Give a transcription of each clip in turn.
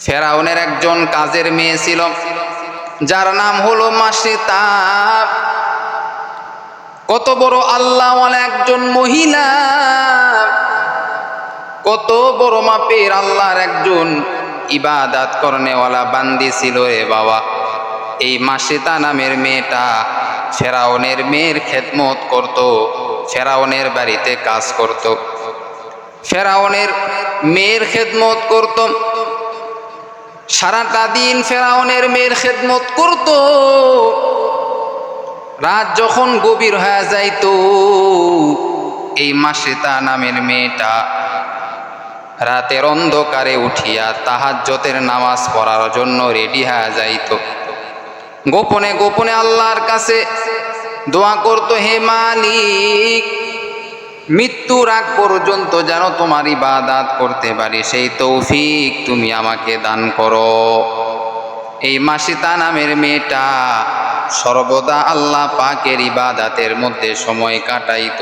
ফেরাউনের একজন কাজের মেয়ে ছিল, যার নাম হলো মাসিতা। কত বড় আল্লাহওয়ালা একজন মহিলা, কত বড় মাপের আল্লাহর একজন ইবাদত করনেওয়ালা বান্দি ছিল রে বাবা। এই মাসিতা নামের মেয়েটা ফেরাউনের মেয়ের খেদমত করত, ফেরাউনের বাড়িতে কাজ করত, ফেরাউনের মেয়ের খেদমত করত, সারাটা দিন ফেরাউনের মেয়ের খেদমত করত। রাত যখন গভীর হয়ে যাইত, এই মাসিতা নামের মেয়েটা রাতের অন্ধকারে উঠিয়া তাহাজ্জুদের নামাজ পড়ার জন্য রেডি হয়ে যাইত। গোপনে গোপনে আল্লাহর কাছে দোয়া করত, হে মালিক, মৃত্যুর আগ পর্যন্ত যেন তোমার ইবাদত করতে পারি, সেই তৌফিক তুমি আমাকে দান করো। এই মাসিতা নামের মেয়েটা সর্বদা আল্লাহ পাকের ইবাদতের মধ্যে সময় কাটাইত।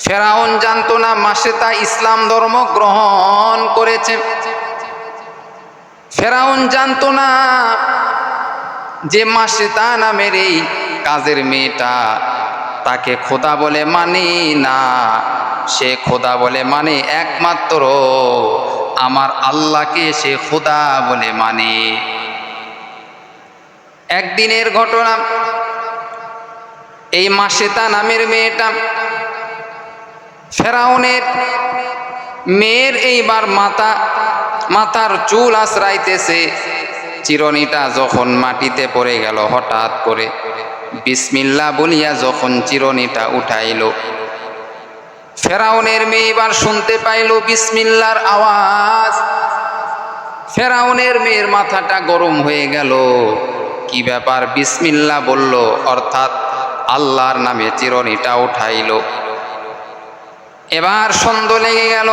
ফেরাউন জানতো না মাসিতা ইসলাম ধর্ম গ্রহণ করেছে। ফেরাউন জানতো না যে মাসিতা নামের এই কাজের মেয়েটা তাকে খোদা বলে মানে না, সে খোদা বলে মানে একমাত্র আমার আল্লাহকে সে খোদা বলে মানে। একদিনের ঘটনা, এই মাসিতা নামের মেয়েটা ফেরাউনের মেয়ের এইবার মাথার চুল আশ্রাইতেছে। চিরনিটা যখন মাটিতে পড়ে গেল, হঠাৎ করে বিসমিল্লাহ বলিয়া যখন চিরনিটা উঠাইল, ফেরাউনের মেয়ে এবার শুনতে পাইল বিসমিল্লাহর আওয়াজ। ফেরাউনের মেয়ের মাথাটা গরম হয়ে গেল, কি ব্যাপার, বিসমিল্লাহ বলল, অর্থাৎ আল্লাহর নামে চিরনিটা উঠাইল। এবার সন্দেহ লেগে গেল,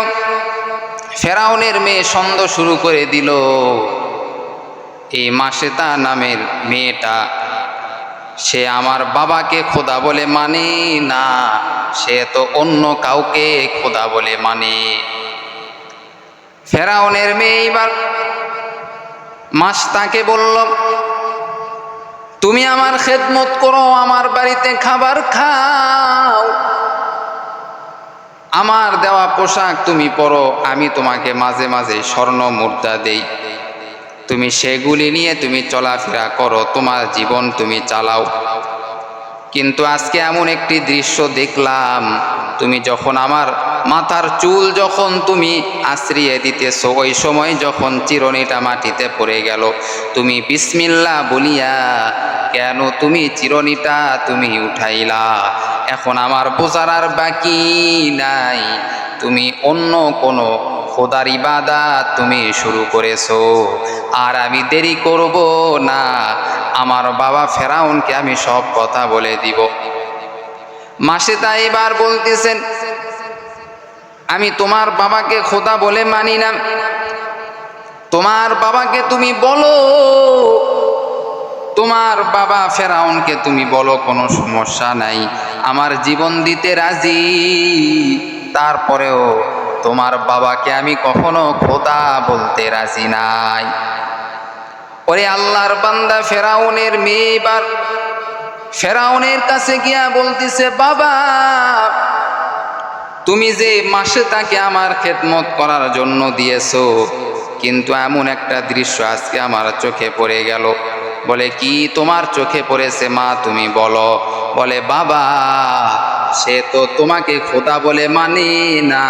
ফেরাউনের মেয়ে সন্দেহ শুরু করে দিল, এই মাসিতা নামের মেয়েটা সে আমার বাবাকে খোদা বলে মানে না, সে তো অন্য কাউকে খোদা বলে মানে। ফেরাউনের মেয়ে এবার মাসিতাকে বলল, তুমি আমার খেদমত করো, আমার বাড়িতে খাবার খাও, আমার দেওয়া পোশাক তুমি পরো, আমি তোমাকে মাঝে মাঝে স্বর্ণ মুদ্রা দেই, তুমি সেগুলি নিয়ে তুমি চলাফেরা করো, তোমার জীবন তুমি চালাও। কিন্তু আজকে এমন একটি দৃশ্য দেখলাম, তুমি যখন আমার মাথার চুল যখন তুমি আশ্রিয়ে দিতেছো, ওই সময় যখন চিরনিটা মাটিতে পড়ে গেল, তুমি বিসমিল্লাহ বলিয়া কেন তুমি চিরনিটা তুমি উঠাইলা? এখন আমার বোঝার আর বাকি নাই, তুমি অন্য কোনো খোদার ইবাদত তুমি শুরু করেছো, আর আমি দেরি করব না, আমার বাবা ফেরাউনকে আমি সব কথা বলে দিব। মাসিতা এবার বলতেছেন, আমি তোমার বাবাকে খোদা বলে মানি না, তোমার বাবাকে তুমি বলো, তোমার বাবা ফেরাউনকে তুমি বলো, কোনো সমস্যা নাই, আমার জীবন দিতে রাজি, তারপরেও তোমার বাবাকে আমি কখনো খোদা বলতে রাজি নাই। ওরে আল্লাহর বান্দা ফেরাউনের মেয়ে এবার ফেরাউনের কাছে গিয়া বলতেছে, বাবা, তুমি যে মাসিতাকে আমার খেদমত করার জন্য দিয়েছো, কিন্তু এমন একটা দৃশ্য আজকে আমার চোখে পড়ে গেল। বলে, কি তোমার চোখে পড়েছে মা, তুমি বলো। বলে, বাবা, সে তো তোমাকে খোদা বলে মানে না,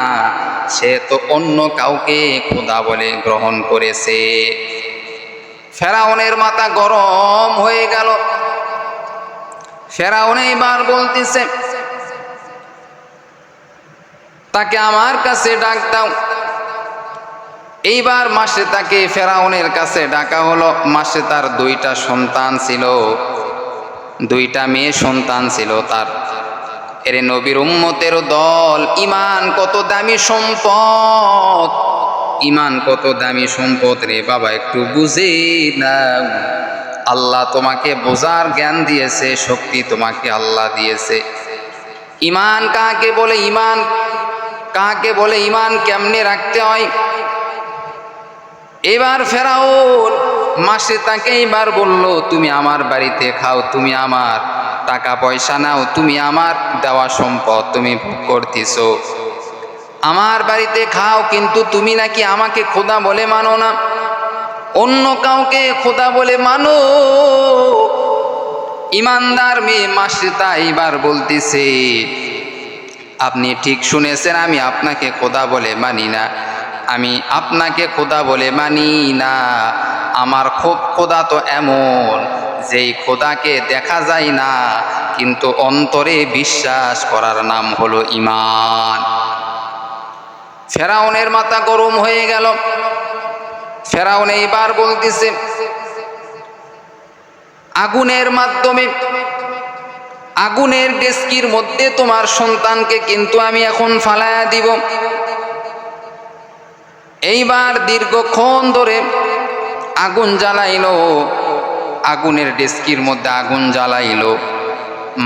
সে তো অন্য কাউকে খোদা বলে গ্রহণ করেছে। ফেরাউনের মাথা গরম হয়ে গেল। ফেরাউন এবার বলতেছে, তাকে আমার কাছে ডাক দাও। এইবার মাসিতাকে ফেরাউনের কাছে ডাকা হলো। মাসিতার দুইটা সন্তান ছিল, দুইটা মেয়ে সন্তান ছিল তার। এরে নবীর উম্মতের দল, ইমান কত দামি সম্পদ, ইমান কত দামি সম্পদ রে বাবা, একটু বুঝে না। আল্লাহ তোমাকে বোঝার জ্ঞান দিয়েছে, শক্তি তোমাকে আল্লাহ দিয়েছে। ইমান কাকে বলে, ইমান কাকে বলে, ইমান কেমনে রাখতে হয়, এবার ফেরাউন মাসেতাকে এবার বলল, তুমি আমার বাড়িতে খাও, তুমি আমার টাকা পয়সা নাও, তুমি আমার দেওয়া সম্পদ তুমি ভোগ করতেছো, আমার বাড়িতে খাও, কিন্তু তুমি নাকি আমাকে খোদা বলে মানো না, অন্য কাউকে খোদা বলে মানো। ইমানদার মেয়ে মাসেতা এবার বলতেছে, আপনি ঠিক শুনেছেন, আমি আপনাকে খোদা বলে মানি না, আমি আপনাকে খোদা বলে মানি না। আমার খোদা তো এমন যেই খোদাকে দেখা যায় না, কিন্তু অন্তরে বিশ্বাস করার নাম হলো ঈমান। ফেরাউনের মাথা গরম হয়ে গেল। ফেরাউন এইবার বলতেছে, আগুনের মাধ্যমে, আগুনের ডেস্কির মধ্যে তোমার সন্তানকে কিন্তু আমি এখন ফালায়া দিব। এইবার দীর্ঘক্ষণ ধরে আগুন জ্বালাইলো, আগুনের ডেস্কির মধ্যে আগুন জ্বালাইলো।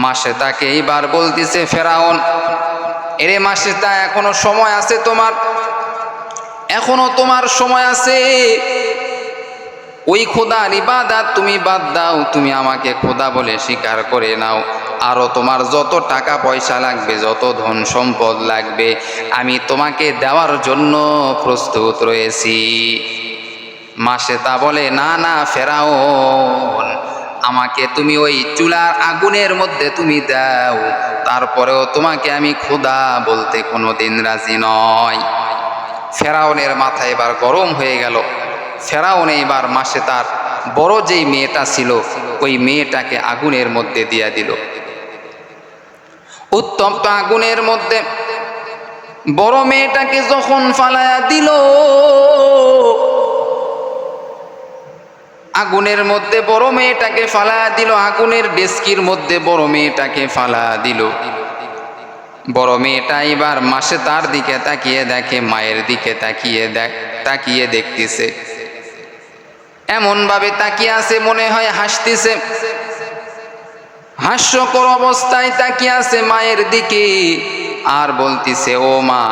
মাসেতাকে এইবার বলতেছে ফেরাউন, এরে মাসেতা, এখনো সময় আছে তোমার, এখনো তোমার সময় আছে। ওই খোদার ইবাদত তুমি বাদ দাও, তুমি আমাকে খোদা বলে স্বীকার করে নাও। আরো তোমার যত টাকা পয়সা লাগবে, যত ধন সম্পদ লাগবে, আমি তোমাকে দেওয়ার জন্য প্রস্তুত রয়েছি। মাসেতা বলে, না না ফেরাউন, আমাকে তুমি ওই চুলার আগুনের মধ্যে তুমি দাও, তারপরেও তোমাকে আমি খোদা বলতে কোনোদিন রাজি নয়। ফেরাউনের মাথা এবার গরম হয়ে গেল। ফেরাউন এবার মাসেতার বড় যেই মেয়েটা ছিল, ওই মেয়েটাকে আগুনের মধ্যে দিয়া দিল। উত্তপ্ত আগুনের মধ্যে বড় মেয়েটাকে যখন ফালায়া দিল, আগুনের মধ্যে বড় মেয়েটাকে ফালায়া দিল, আগুনের ডেস্কির মধ্যে বড় মেয়েটাকে ফালায়া দিল। বড় মেয়েটা এবার মাসেতার দিকে তাকিয়ে দেখে, মায়ের দিকে তাকিয়ে দেখতেছে, এমন ভাবে তাকিয়ে আছে মনে হয় হাসতেছে, হাস্যকর অবস্থায় তাকিয়ে আছে মায়ের দিকে, আর বলতেছে, ও মা,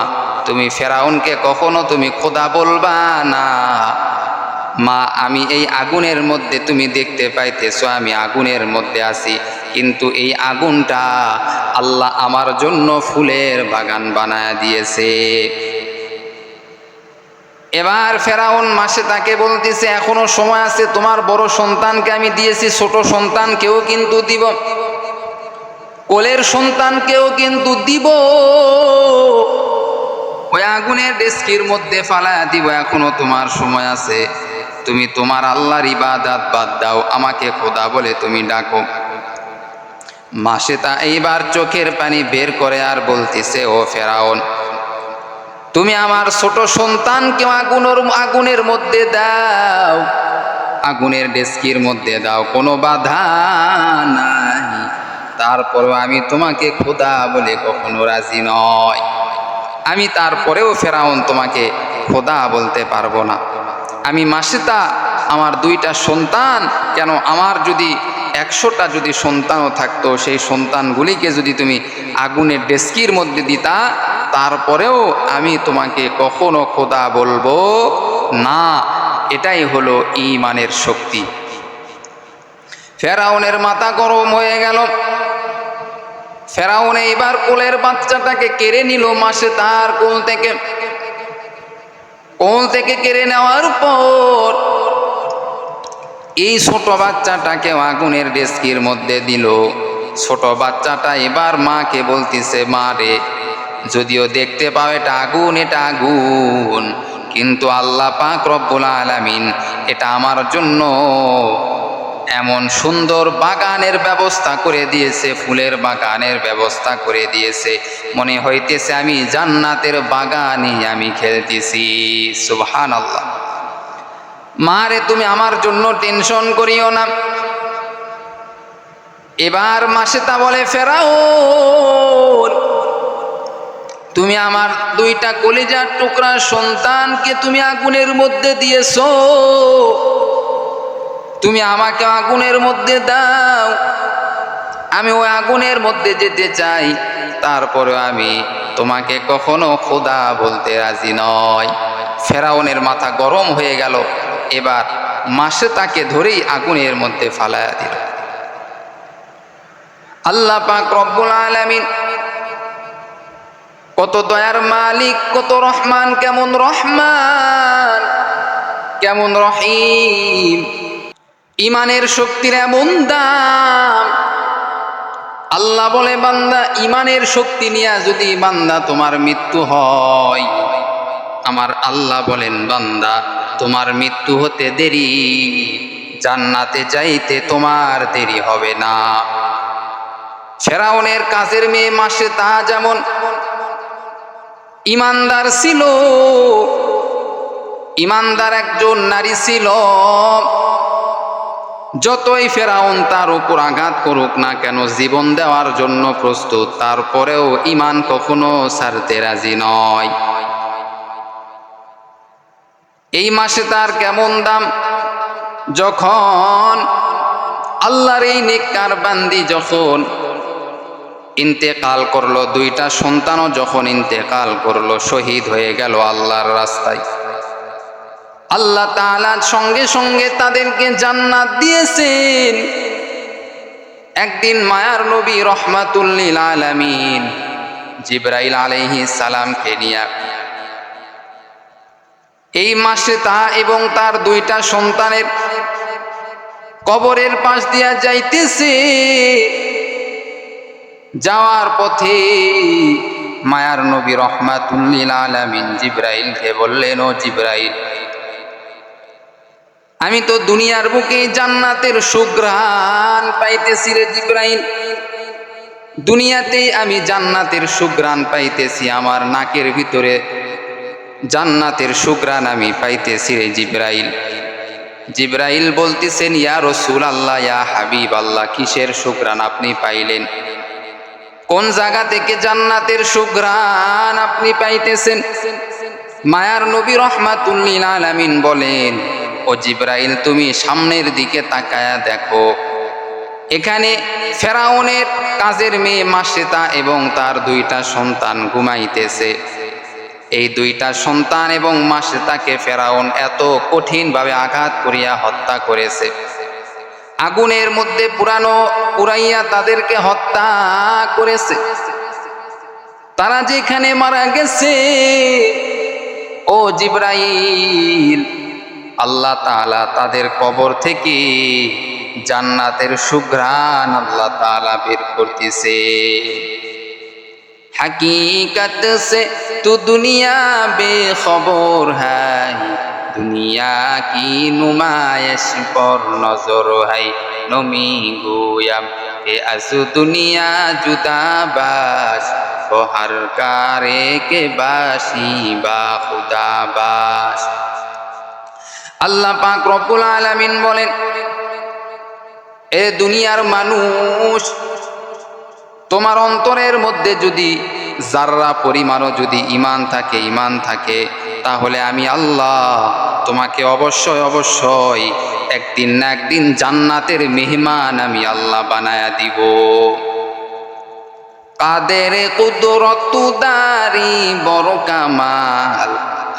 তুমি ফেরাউনকে কখনো তুমি খোদা বলবা না। মা, আমি এই আগুনের মধ্যে, তুমি দেখতে পাইতেছো আমি আগুনের মধ্যে আছি, কিন্তু এই আগুনটা আল্লাহ আমার জন্য ফুলের বাগান বানায় দিয়েছে। এবার ফেরাউন মাসেতাকে বলতেছে, এখনো সময় আছে, তোমার বড় সন্তানকে আমি দিয়েছি, ছোট সন্তানকেও কিন্তু দিব, কোলের সন্তানকেও কিন্তু দিব, ওই আগুনের ডেস্কির মধ্যে ফালায়া দিব, এখনো তোমার সময় আছে, তুমি তোমার আল্লাহর ইবাদত বাদ দাও, আমাকে খোদা বলে তুমি ডাকো। মাসেতা এইবার চোখের পানি বের করে আর বলতেছে, ও ফেরাউন, তুমি আমার ছোট সন্তানকে আগুনের মধ্যে দাও, আগুনের ডেস্কির মধ্যে দাও, কোনো বাধা নাই, তারপরেও আমি তোমাকে খোদা বলে কখনো রাজি নয়। আমি তারপরেও ফেরাউন তোমাকে খোদা বলতে পারবো না। আমি মাসেতা, আমার দুইটা সন্তান, কেন আমার যদি 100টা যদি সন্তানও থাকতো, সেই সন্তানগুলিকে যদি তুমি আগুনের ডেস্কির মধ্যে দিতা, তারপরেও আমি তোমাকে কখনো খোদা বলবো না। এটাই হলো ঈমানের শক্তি। ফেরাউনের মাথা গরম হয়ে গেল। ফেরাউন এইবার কোলের বাচ্চাটাকে কেড়ে নিল মাসেতার কোল থেকে কেড়ে নেওয়ার পর এই ছোট বাচ্চাটাকে আগুনের ডেস্কির মধ্যে দিল। ছোট বাচ্চাটা এবার মাকে বলতেছে, মা রে, যদিও দেখতে পাও এটা আগুন, এটা আগুন, কিন্তু আল্লাহ পাক রব্বুল আলামিন এটা আমার জন্য এমন সুন্দর বাগানের ব্যবস্থা করে দিয়েছে, ফুলের বাগানের ব্যবস্থা করে দিয়েছে, মনে হইতেছে আমি জান্নাতের বাগানে আমি খেলতেছি। সুবহানাল্লাহ। মারে, তুমি আমার জন্য টেনশন করিও না। এবার মাসেতা বলে, ফেরাউন, তুমি আমার দুইটা কলিজার টুকরা সন্তানকে তুমি আগুনের মধ্যে দিয়েছো, তুমি আমাকে আগুনের মধ্যে দাও, আমি ওই আগুনের মধ্যে যেতে চাই, তারপরে আমি তোমাকে কখনো খোদা বলতে রাজি নয়। ফেরাউনের মাথা গরম হয়ে গেল। এবার মাসে তাকে ধরেই আগুনের মধ্যে ফালায়া দিল। আল্লাহ পাক রব্বুল আলামিন কত দয়ার মালিক, কত রহমান, কেমন রহমান, কেমন রহিম। ইমানের শক্তির এমন দাম। আল্লাহ বলে, বান্দা ইমানের শক্তি নিয়ে যদি বান্দা তোমার মৃত্যু হয়, আমার আল্লাহ বলেন, বান্দা তোমার মৃত্যু হতে দেরি, জান্নাতে যাইতে তোমার দেরি হবে না। ফেরাউনের কাজের মেয়ে মাসে তা যেমন ইমানদার ছিল, ইমানদার একজন নারী ছিল। যতই ফেরাউন তার উপর আঘাত করুক না কেন, জীবন দেওয়ার জন্য প্রস্তুত, তারপরেও ইমান কখনো ছাড়তে রাজি নয়। এই মাসে তার কেমন দাম। যখন আল্লাহর এই নেককার বান্দি যখন ইন্তেকাল করলো, দুইটা সন্তানও যখন ইন্তেকাল করলো, শহীদ হয়ে গেল আল্লাহর রাস্তায়, আল্লাহ তাআলা সঙ্গে সঙ্গে তাদেরকে জান্নাত দিয়েছেন। একদিন মায়ার নবী রহমাতুল লিল আলামিন জিবরাইল আলাইহিস সালামকে নিয়ে এই মাসে তা এবং তার দুইটা সন্তানের কবরের পাশ দিয়া যাইতেছে। যাওয়ার পথে মায়ার নবী রহমাতুল লিল আলামিন জিবরাইলকে বললেন, ও জিবরাইল, আমি তো দুনিয়ার বুকে জান্নাতের সুঘ্রাণ পাইতেছি রে জিবরাইল। দুনিয়াতেই আমি জান্নাতের সুঘ্রাণ পাইতেছি, আমার নাকের ভিতরে জান্নাতের সুঘ্রাণ আমি পাইতেছি রে জিবরাইল। জিবরাইল বলতেছেন, ইয়া রাসূলুল্লাহ, ইয়া হাবিব আল্লাহ, কিসের সুঘ্রাণ আপনি পাইলেন? কোন জায়গা থেকে জান্নাতের সুঘ্রাণ আপনি পাইতেছেন? মায়ার নবী রহমাতুল লিল আলামিন বলেন, ও জিবরাইল, তুমি সামনের দিকে তাকায়া দেখো, এখানে ফেরাউনের কাজের মেয়ে মাসেতা এবং তার দুইটা সন্তান ঘুমাইতেছে। এই দুইটা সন্তান এবং মাসেতাকে ফেরাউন এত কঠিনভাবে আঘাত করিয়া হত্যা করেছে, আগুনের মধ্যে পুরাইয়া তাদেরকে হত্যা করেছে। তারা যেখানে মারা গেছে, ও জিবরাইল, আল্লাহ তাআলা তাদের কবর থেকে জান্নাতের সুঘ্রাণ আল্লাহ তাআলা বের করতেছে। हकीकत से तू दुनिया बेखबर है, दुनिया की नुमाइश पर नजर है। नमी गोयम के अस दुनिया जुदा बास, वो हर कारे के बासी बा खुदा बास। আল্লাহ পাক রব্বুল আলামিন বলেন, এ দুনিয়ার মানুষ, তোমার অন্তরের মধ্যে যদি যাররা পরিমাণও যদি ঈমান থাকে, তাহলে আমি আল্লাহ তোমাকে অবশ্যই অবশ্যই একদিন না একদিন জান্নাতের মেহমান আমি আল্লাহ বানায়া দিব। কাদের কুদরত দারি বড় কামাল,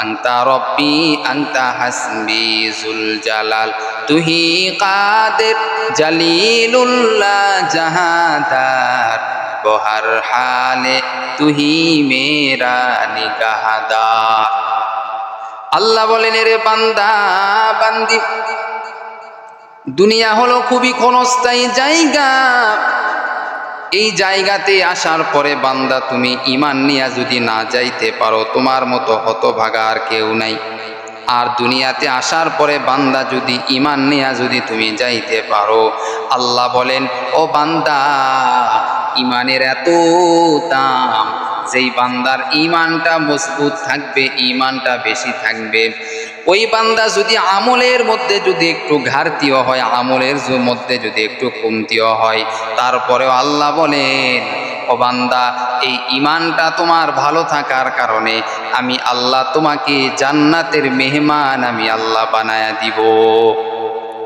আন্তা রব্বি আন্তা হাসবি জুল জালাল, তুহি কাদের জালিলুল্লাহ জাহাদার, বহর হালে তুহি মেরা নিগাহদার। আল্লাহ বলেন, রে বান্দা বান্দি, দুনিয়া হলো খুবই ক্ষণস্থায়ী জায়গা। এই জায়গাতে আসার পরে বান্দা তুমি ঈমান নিয়ে যদি না যাইতে পারো, তোমার মতো হতভাগা আর কেউ নাই। আর দুনিয়াতে আসার পরে বান্দা যদি ঈমান নিয়ে যদি তুমি যাইতে পারো, আল্লাহ বলেন, ও বান্দা, ঈমানের এত দাম, যেই বান্দার ঈমানটা মজবুত থাকবে, ঈমানটা বেশি থাকবে, ওই বান্দা যদি আমলের মধ্যে যদি একটু ঘাটতিও হয়, আমলের মধ্যে যদি একটু কমতিও হয়, তারপরেও আল্লাহ বলেন, ও বান্দা, এই ঈমানটা তোমার ভালো থাকার কারণে আমি আল্লাহ তোমাকে জান্নাতের মেহমান আমি আল্লাহ বানায়া দিব।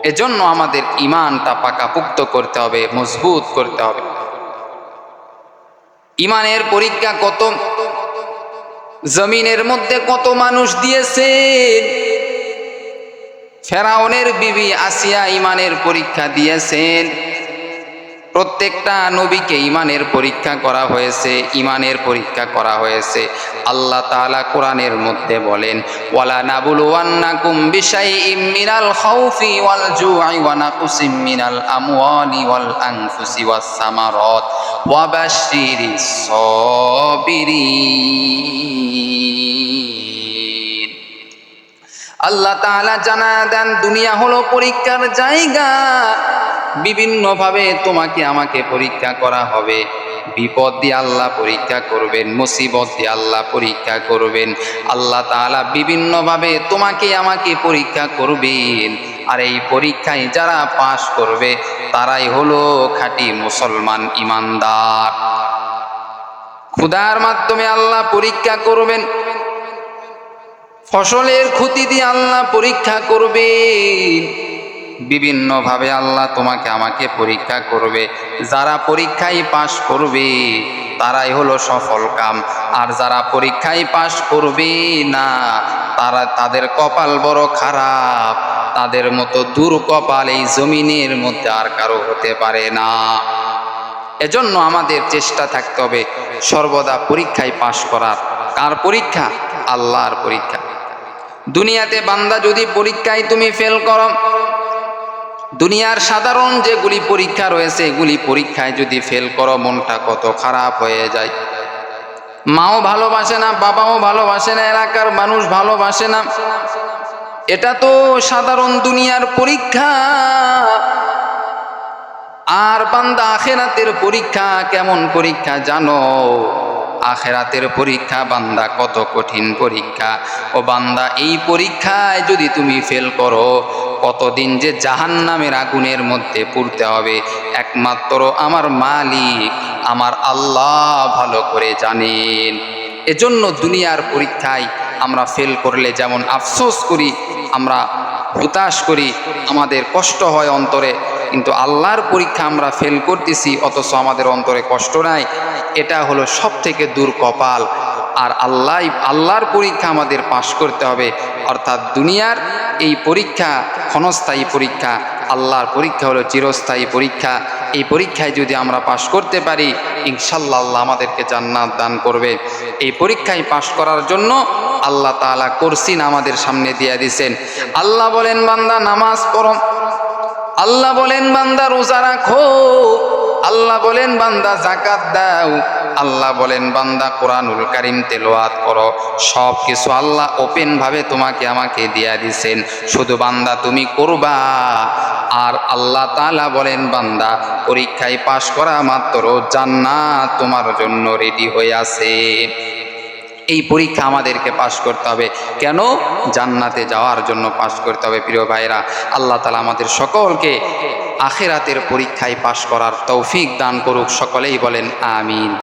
এজন্য আমাদের ঈমানটা পাকাপোক্ত করতে হবে, মজবুত করতে হবে। ঈমানের পরীক্ষা কত জমিনের মধ্যে কত মানুষ দিয়েছেন। ফেরাউনের বিবি আসিয়া ইমানের পরীক্ষা দিয়েছেন। প্রত্যেকটা নবীকে ইমানের পরীক্ষা করা হয়েছে, ইমানের পরীক্ষা করা হয়েছে। আল্লাহ তাআলা কোরআনের মধ্যে বলেন, ওয়ালা নাবলুওয়ান্নাকুম বিশাইইম মিনাল খাউফি ওয়াল জুই ওয়া নাকসিম মিনাল আমওয়ালি ওয়াল আনফুসি ওয়াস সামারাত ওয়া বাশশিরিস সাবিরিন। আল্লাহ তাআলা জানায়া দেন, দুনিয়া হলো পরীক্ষার জায়গা। বিভিন্নভাবে তোমাকে আমাকে পরীক্ষা করা হবে। বিপদ দিয়ে আল্লাহ পরীক্ষা করবেন, মুসিবত দিয়ে আল্লাহ পরীক্ষা করবেন। আল্লাহ তাআলা বিভিন্নভাবে তোমাকে আমাকে পরীক্ষা করবেন। আর এই পরীক্ষায় যারা পাশ করবে তারাই হলো খাঁটি মুসলমান, ইমানদার। ক্ষুধার মাধ্যমে আল্লাহ পরীক্ষা করবেন, ফসলের ক্ষতি দিয়ে আল্লাহ পরীক্ষা করবে। বিভিন্নভাবে আল্লাহ তোমাকে আমাকে পরীক্ষা করবে। যারা পরীক্ষায় পাশ করবে তারাই হলো সফল কাম। আর যারা পরীক্ষায় পাশ করবে না, তাদের কপাল বড় খারাপ। তাদের মতো দুর্কপাল এই জমিনের মধ্যে আর কারো হতে পারে না। এজন্য আমাদের চেষ্টা থাকতে হবে সর্বদা পরীক্ষায় পাশ করার। কার পরীক্ষা? আল্লাহর পরীক্ষা। দুনিয়াতে বান্দা যদি পরীক্ষায় তুমি ফেল করো, দুনিয়ার সাধারণ যেগুলি পরীক্ষা রয়েছে এগুলি পরীক্ষায় যদি ফেল করো, মনটা কত খারাপ হয়ে যায়। মাও ভালোবাসে না, বাবাও ভালোবাসে না, এলাকার মানুষ ভালোবাসে না। এটা তো সাধারণ দুনিয়ার পরীক্ষা। আর বান্দা আখিরাতের পরীক্ষা কেমন পরীক্ষা জানো? আখিরাতের পরীক্ষা বান্দা কত কঠিন পরীক্ষা। ও বান্দা, এই পরীক্ষায় যদি তুমি ফেল করো, কতদিন যে জাহান্নামের আগুনের মধ্যে পুড়তে হবে একমাত্র আমার মালিক, আমার আল্লাহ ভালো করে জানেন। এজন্য দুনিয়ার পরীক্ষায় আমরা ফেল করলে যেমন আফসোস করি, আমরা হতাশ করি, আমাদের কষ্ট হয় অন্তরে, কিন্তু আল্লাহর পরীক্ষা আমরা ফেল করতেছি অথচ আমাদের অন্তরে কষ্ট নাই। এটা হলো সব থেকে দুর্কপাল। আর আল্লাহর পরীক্ষা আমাদের পাশ করতে হবে। অর্থাৎ দুনিয়ার এই পরীক্ষা ক্ষণস্থায়ী পরীক্ষা, আল্লাহর পরীক্ষা হলো চিরস্থায়ী পরীক্ষা। এই পরীক্ষায় যদি আমরা পাশ করতে পারি, ইনশাআল্লাহ আল্লাহ আমাদেরকে জান্নাত দান করবে। এই পরীক্ষায় পাশ করার জন্য আল্লাহ তাআলা কোরসিন আমাদের সামনে দিয়ে দিয়েছেন। আল্লাহ বলেন বান্দা নামাজ পড়ো, আল্লাহ বলেন বান্দা রোজা রাখো, আল্লাহ বলেন বান্দা যাকাত দাও, আল্লাহ বলেন বান্দা কোরআনুল কারীম তেলাওয়াত করো। সব কিছু আল্লাহ ওপেন ভাবে তোমাকে আমাকে দিয়া দিছেন, শুধু বান্দা তুমি করবা। আর আল্লাহ তাআলা বলেন বান্দা পরীক্ষায় পাশ করা মাত্র জান্নাত তোমার জন্য রেডি হয়ে আছে। এই পরীক্ষা আমাদেরকে পাশ করতে হবে। কেন? জান্নাতে যাওয়ার জন্য পাশ করতে হবে। প্রিয় ভাইরা, আল্লাহ তাআলা আমাদের সকলকে আখিরাতের পরীক্ষায় পাশ করার তৌফিক দান করুক। সকলেই বলেন আমিন।